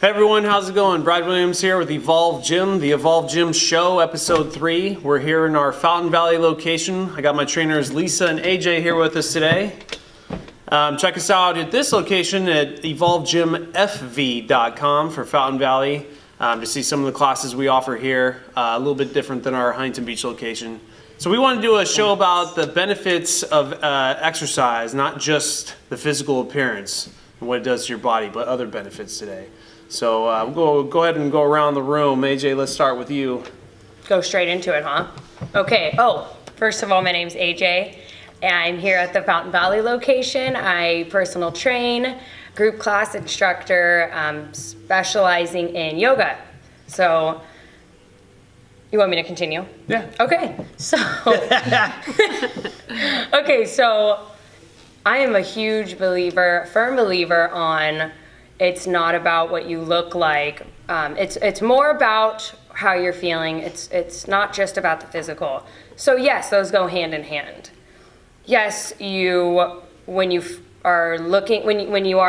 Hey everyone, how's it going? Brad Williams here with Evolve Gym, the Evolve Gym Show, episode 3. We're here in our Fountain Valley location. I got my trainers Lisa and AJ here with us today. Check us out at this location at evolvegymfv.com for Fountain Valley to see some of the classes we offer here, a little bit different than our Huntington Beach location. So we want to do a show about the benefits of exercise, not just the physical appearance and what it does to your body, but other benefits today. So we'll go ahead and go around the room. AJ, let's start with you. Go straight into it, huh? Okay. First of all, my name's AJ. And I'm here at the Fountain Valley location. I personal train, group class instructor, specializing in yoga. So, you want me to continue? Yeah. Okay. So, I am a huge believer, firm believer on it's not about what you look like. It's more about how you're feeling. It's not just about the physical. So yes, those go hand in hand. Yes, when you are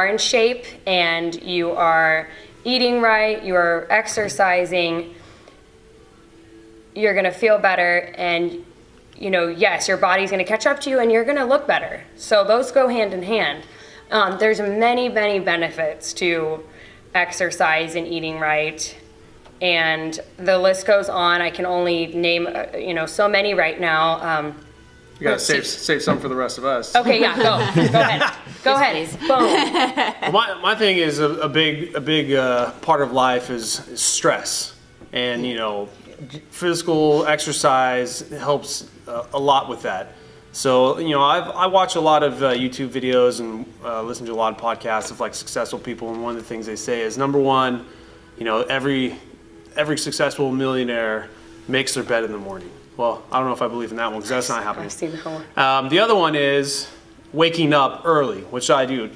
in shape and you are eating right, you are exercising, you're gonna feel better, and yes, your body's gonna catch up to you and you're gonna look better. So those go hand in hand. There's many benefits to exercise and eating right, and the list goes on. I can only name so many right now. You gotta save some for the rest of us. Okay, yeah, go ahead. Go ahead. Boom. My thing is a big part of life is stress, and physical exercise helps a lot with that. So I watch a lot of YouTube videos and listen to a lot of podcasts of like successful people, and one of the things they say is number one, every successful millionaire makes their bed in the morning. Well, I don't know if I believe in that one because that's not happening. I've seen that one. The other one is waking up early, which I do.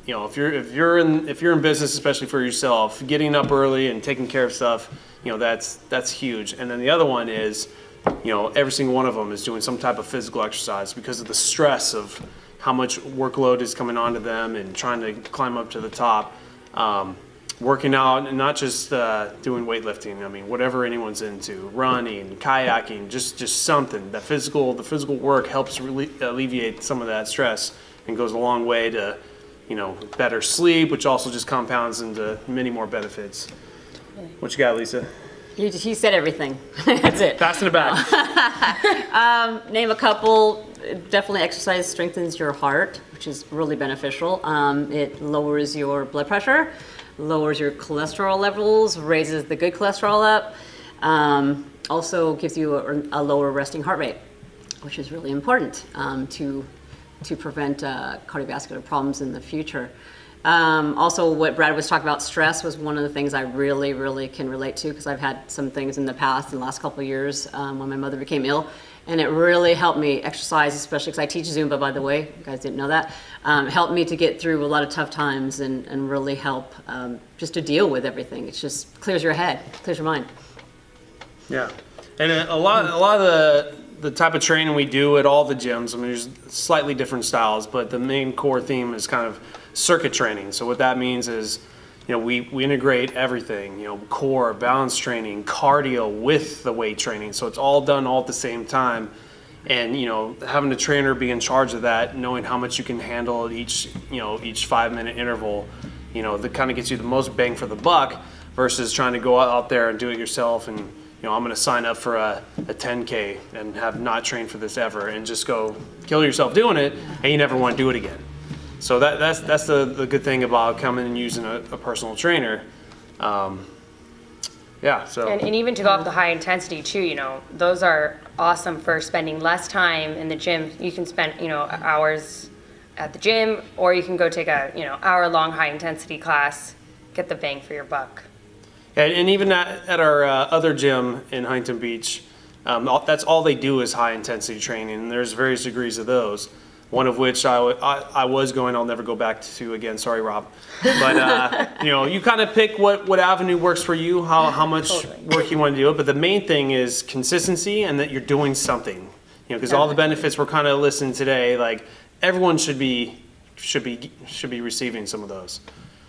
If you're in business, especially for yourself, getting up early and taking care of stuff, that's huge. And then the other one is, every single one of them is doing some type of physical exercise because of the stress of how much workload is coming onto them and trying to climb up to the top. Working out and not just doing weightlifting. I mean, whatever anyone's into, running, kayaking, just something. The physical work helps alleviate some of that stress and goes a long way to, better sleep, which also just compounds into many more benefits. What you got, Lisa? He said everything. That's it. Passing it back. Name a couple. Definitely exercise strengthens your heart, which is really beneficial. It lowers your blood pressure, lowers your cholesterol levels, raises the good cholesterol up. Also gives you a lower resting heart rate, which is really important to prevent cardiovascular problems in the future. Also, what Brad was talking about, stress was one of the things I really can relate to because I've had some things in the past, in the last couple of years, when my mother became ill, and it really helped me exercise, especially because I teach Zumba, by the way, you guys didn't know that, helped me to get through a lot of tough times and really help just to deal with everything. It just clears your head, clears your mind. Yeah, and a lot of the type of training we do at all the gyms, I mean, there's slightly different styles, but the main core theme is kind of circuit training. So what that means is, we integrate everything, core, balance training, cardio with the weight training. So it's all done all at the same time. And, having a trainer be in charge of that, knowing how much you can handle at each 5-minute interval, that kind of gets you the most bang for the buck versus trying to go out there and do it yourself. And, I'm going to sign up for a 10K and have not trained for this ever and just go kill yourself doing it and you never want to do it again. So that's the good thing about coming and using a personal trainer. So. And even to go off the high intensity too, those are awesome for spending less time in the gym. You can spend, hours at the gym, or you can go take a, hour-long high intensity class, get the bang for your buck. And even at our other gym in Huntington Beach, that's all they do is high intensity training, and there's various degrees of those. One of which I was going, I'll never go back to again. Sorry, Rob. But you kind of pick what avenue works for you, how much work you want to do it. But the main thing is consistency and that you're doing something. Because all the benefits we're kind of listening today, like everyone should be receiving some of those.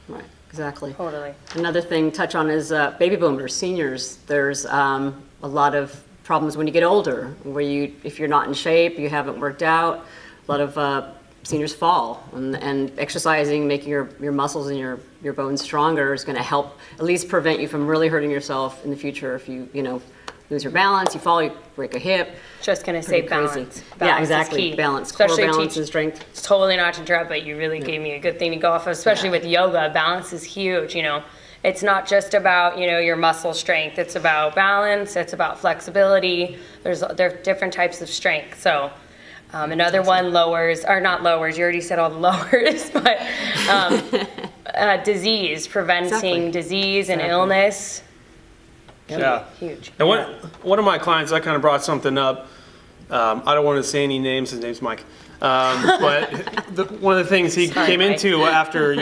Right. exactly. Totally. Another thing to touch on is baby boomers, seniors. There's a lot of problems when you get older, where if you're not in shape, you haven't worked out. A lot of seniors fall, and exercising, making your muscles and your bones stronger is going to help at least prevent you from really hurting yourself in the future. If you lose your balance, you fall, you break a hip. Just gonna say Pretty crazy. balance. Yeah, Balance is exactly. key. Balance, core Especially balance and strength. It's totally not to interrupt, but you really gave me a good thing to go off of, especially with yoga. Balance is huge, It's not just about, your muscle strength. It's about balance. It's about flexibility. There are different types of strength. So another one lowers, or not lowers, you already said all the lowers, but disease, preventing Exactly. disease and illness. Yeah. Huge. And one of my clients, I kind of brought something up. I don't want to say any names. His name's Mike. But one of the things he Sorry, came Mike. into after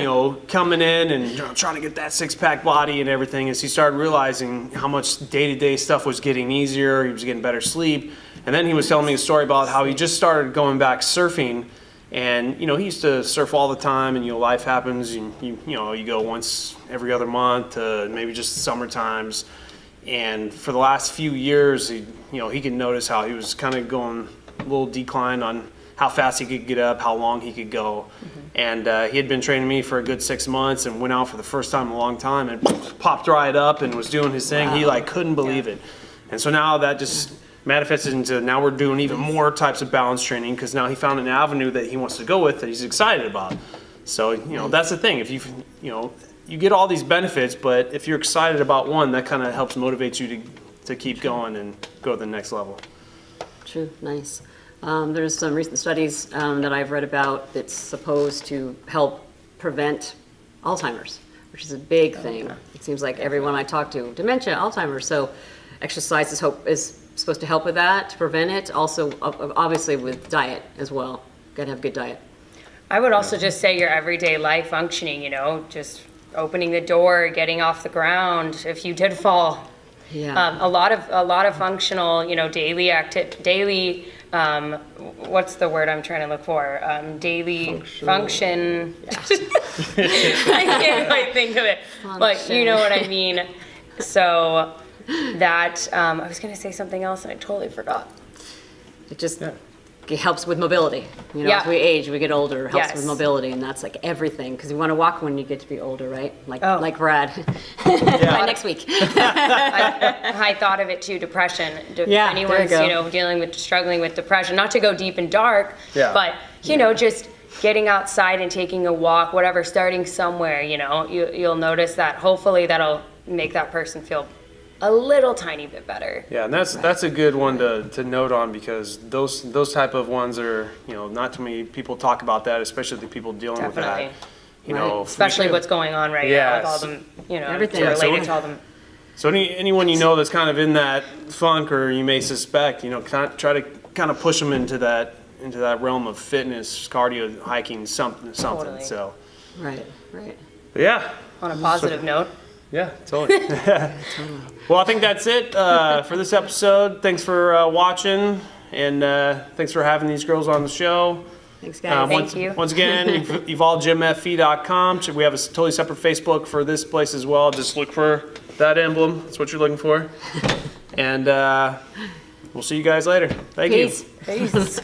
coming in and trying to get that six-pack body and everything is he started realizing how much day-to-day stuff was getting easier. He was getting better sleep, and then he was telling me a story about how he just started going back surfing. And he used to surf all the time, and life happens. And you go once every other month to maybe just summer times. And for the last few years, he could notice how he was kind of going a little decline on how fast he could get up, how long he could go. And he had been training me for a good 6 months and went out for the first time in a long time and popped right up and was doing his thing. He couldn't believe it. And so now that just manifested into now we're doing even more types of balance training because now he found an avenue that he wants to go with that he's excited about. So, that's the thing. If you get all these benefits, but if you're excited about one, that kind of helps motivate you to keep going and go to the next level. True, nice. There's some recent studies that I've read about that's supposed to help prevent Alzheimer's, which is a big thing. It seems like everyone I talk to, dementia, Alzheimer's. So exercise is supposed to help with that, to prevent it. Also, obviously with diet as well. Got to have good diet. I would also just say your everyday life functioning, just opening the door, getting off the ground if you did fall. Yeah. A lot of functional, daily, what's the word I'm trying to look for? Daily function. I can't quite think of it, but you know what I mean. So that, I was going to say something else and I totally forgot. It just it helps with mobility. Yeah. As we age, we get older, it helps Yes. with mobility, and that's like everything. Because you want to walk when you get to be older, right? Like Brad. By next week. I thought of it too, depression. Yeah, Anyone's, there you go. struggling with depression, not to go deep and dark, Yeah. but, just getting outside and taking a walk, whatever, starting somewhere, you'll notice that hopefully that'll make that person feel a little tiny bit better. Yeah, and that's a good one to note on because those type of ones are, not too many people talk about that, especially the people dealing Definitely. with that. Especially what's going on right now with all them, Everything. related Yeah, so- to all them. So anyone that's kind of in that funk or you may suspect, try to kind of push them into that realm of fitness, cardio, hiking, something. Totally. So, Right. but yeah. On a positive note. Yeah, totally. Well, I think that's it for this episode. Thanks for watching, and thanks for having these girls on the show. Thanks, guys. Thank you. Once again, evolvegymfv.com. We have a totally separate Facebook for this place as well. Just look for that emblem. That's what you're looking for. And we'll see you guys later. Thank you. Peace. Peace.